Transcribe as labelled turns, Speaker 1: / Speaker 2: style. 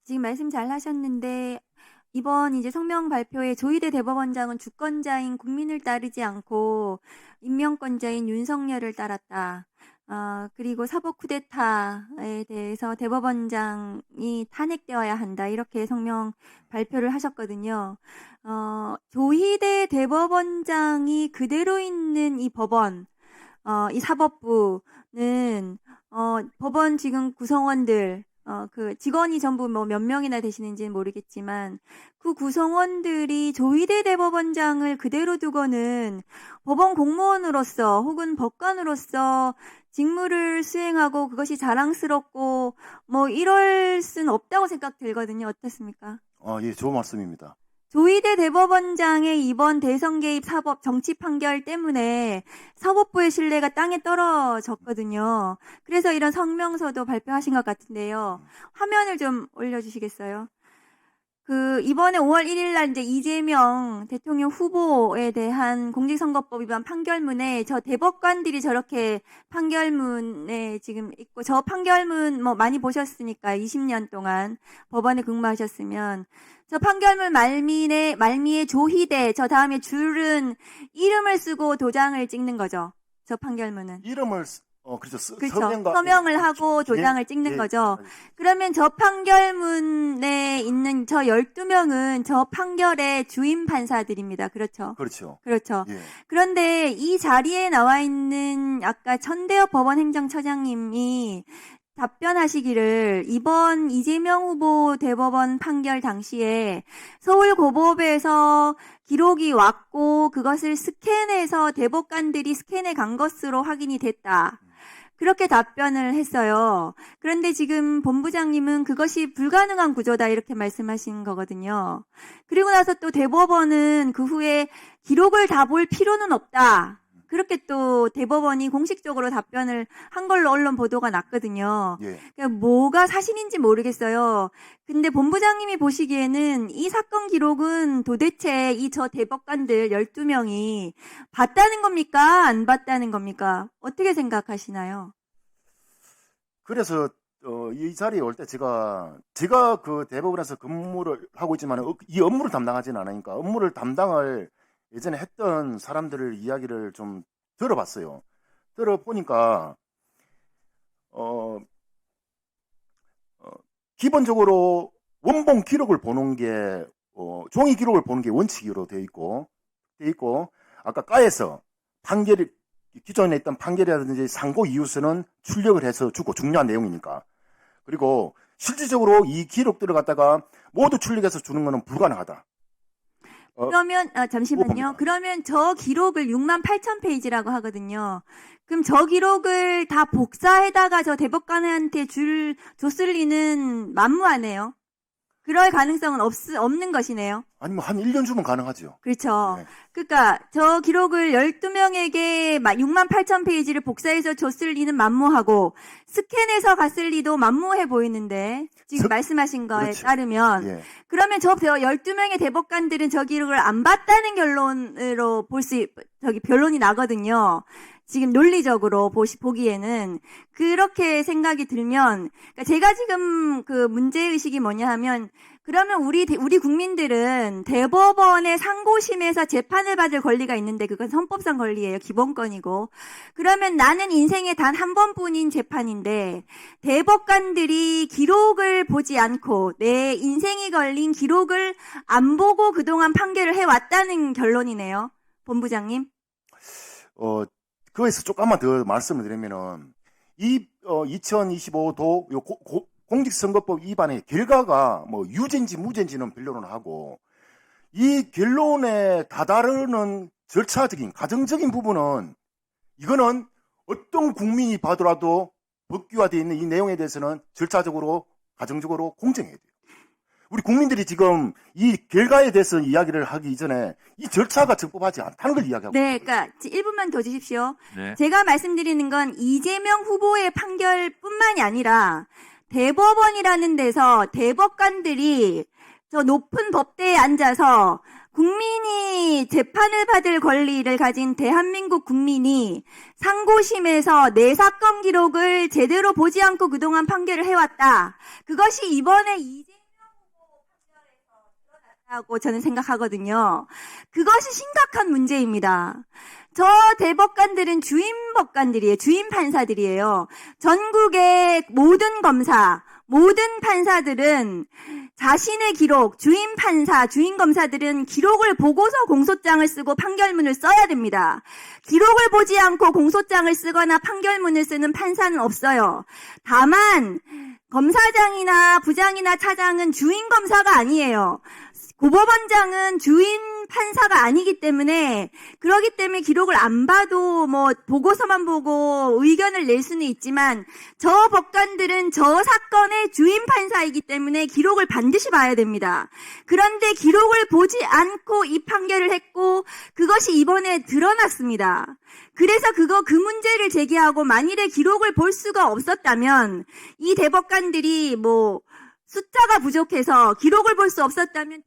Speaker 1: 지금 말씀 잘 하셨는데 이번 이제 성명 발표에 조희대 대법원장은 주권자인 국민을 따르지 않고 임명권자인 윤석열을 따랐다. 그리고 사법 쿠데타에 대해서 대법원장이 탄핵되어야 한다. 이렇게 성명 발표를 하셨거든요. 조희대 대법원장이 그대로 있는 이 법원, 이 사법부는 법원 지금 구성원들, 그 직원이 전부 뭐 몇 명이나 되시는지는 모르겠지만 그 구성원들이 조희대 대법원장을 그대로 두고는 법원 공무원으로서 혹은 법관으로서 직무를 수행하고 그것이 자랑스럽고 뭐 이럴 순 없다고 생각 들거든요. 어떻습니까?
Speaker 2: 예, 좋은 말씀입니다.
Speaker 1: 조희대 대법원장의 이번 대선 개입 사법 정치 판결 때문에 사법부의 신뢰가 땅에 떨어졌거든요. 그래서 이런 성명서도 발표하신 것 같은데요. 화면을 좀 올려주시겠어요? 이번에 5월 1일 날 이제 이재명 대통령 후보에 대한 공직선거법 위반 판결문에 저 대법관들이 저렇게 판결문에 지금 있고, 저 판결문 뭐 많이 보셨으니까 20년 동안 법원에 근무하셨으면 저 판결문 말미에 조희대, 저 다음에 줄은 이름을 쓰고 도장을 찍는 거죠. 저 판결문은.
Speaker 2: 이름을 그렇죠.
Speaker 1: 서명을 하고 도장을 찍는 거죠. 그러면 저 판결문에 있는 저 12명은 저 판결의 주임 판사들입니다. 그렇죠?
Speaker 2: 그렇죠.
Speaker 1: 그렇죠.
Speaker 2: 예.
Speaker 1: 그런데 이 자리에 나와 있는 아까 천대엽 법원행정처장님이 답변하시기를 이번 이재명 후보 대법원 판결 당시에 서울고법에서 기록이 왔고 그것을 스캔해서 대법관들이 스캔해 간 것으로 확인이 됐다. 그렇게 답변을 했어요. 그런데 지금 본부장님은 그것이 불가능한 구조다 이렇게 말씀하신 거거든요. 그리고 나서 또 대법원은 그 후에 기록을 다 볼 필요는 없다. 그렇게 또 대법원이 공식적으로 답변을 한 걸로 언론 보도가 났거든요.
Speaker 2: 예.
Speaker 1: 그러니까 뭐가 사실인지 모르겠어요. 근데 본부장님이 보시기에는 이 사건 기록은 도대체 이 저 대법관들 12명이 봤다는 겁니까? 안 봤다는 겁니까? 어떻게 생각하시나요?
Speaker 2: 그래서 이 자리에 올 때 제가 그 대법원에서 근무를 하고 있지만 이 업무를 담당하지는 않으니까 업무를 담당을 예전에 했던 사람들을 이야기를 좀 들어봤어요. 들어보니까 기본적으로 원본 기록을 보는 게 종이 기록을 보는 게 원칙으로 되어 있고 아까 과에서 판결이 기존에 있던 판결이라든지 상고 이유서는 출력을 해서 주고 중요한 내용이니까. 그리고 실질적으로 이 기록들을 갖다가 모두 출력해서 주는 것은 불가능하다.
Speaker 1: 그러면 잠시만요. 그러면 저 기록을 68,000페이지라고 하거든요. 그럼 저 기록을 다 복사해다가 저 대법관한테 줬을 리는 만무하네요. 그럴 가능성은 없는 것이네요.
Speaker 2: 아니면 한 1년 주면 가능하죠.
Speaker 1: 그렇죠.
Speaker 2: 네.
Speaker 1: 그러니까 저 기록을 12명에게 68,000페이지를 복사해서 줬을 리는 만무하고 스캔해서 갔을 리도 만무해 보이는데 지금 말씀하신 거에
Speaker 2: 그렇죠.
Speaker 1: 따르면
Speaker 2: 예.
Speaker 1: 그러면 저 12명의 대법관들은 저 기록을 안 봤다는 결론으로 변론이 나거든요. 지금 논리적으로 보기에는 그렇게 생각이 들면, 그러니까 제가 지금 그 문제의식이 뭐냐 하면, 그러면 우리 국민들은 대법원의 상고심에서 재판을 받을 권리가 있는데 그건 헌법상 권리예요. 기본권이고. 그러면 나는 인생에 단 한 번뿐인 재판인데 대법관들이 기록을 보지 않고 내 인생이 걸린 기록을 안 보고 그동안 판결을 해왔다는 결론이네요. 본부장님.
Speaker 2: 그거에서 조금만 더 말씀을 드리면은, 2025도 공직선거법 위반의 결과가 뭐 유죄인지 무죄인지는 변론을 하고, 이 결론에 다다르는 절차적인, 가정적인 부분은, 이거는 어떤 국민이 봐더라도 법규화되어 있는 이 내용에 대해서는 절차적으로, 가정적으로 공정해야 돼요. 우리 국민들이 지금 이 결과에 대해서 이야기를 하기 이전에 이 절차가 적법하지 않다는 걸 이야기하고
Speaker 1: 네, 그러니까 1분만 더 주십시오.
Speaker 3: 네.
Speaker 1: 제가 말씀드리는 건 이재명 후보의 판결뿐만이 아니라 대법원이라는 데서 대법관들이 저 높은 법대에 앉아서 국민이 재판을 받을 권리를 가진 대한민국 국민이 상고심에서 내 사건 기록을 제대로 보지 않고 그동안 판결을 해왔다. 그것이 이번에 이재명 라고 저는 생각하거든요. 그것이 심각한 문제입니다. 저 대법관들은 주임 법관들이에요. 주임 판사들이에요. 전국의 모든 검사, 모든 판사들은 자신의 기록, 주임 판사, 주임 검사들은 기록을 보고서 공소장을 쓰고 판결문을 써야 됩니다. 기록을 보지 않고 공소장을 쓰거나 판결문을 쓰는 판사는 없어요. 다만 검사장이나 부장이나 차장은 주임 검사가 아니에요. 고법원장은 주임 판사가 아니기 때문에 그러기 때문에 기록을 안 봐도 뭐 보고서만 보고 의견을 낼 수는 있지만 저 법관들은 저 사건의 주임 판사이기 때문에 기록을 반드시 봐야 됩니다. 그런데 기록을 보지 않고 이 판결을 했고 그것이 이번에 드러났습니다. 그래서 그 문제를 제기하고 만일에 기록을 볼 수가 없었다면 이 대법관들이 뭐 숫자가 부족해서 기록을 볼 수 없었다면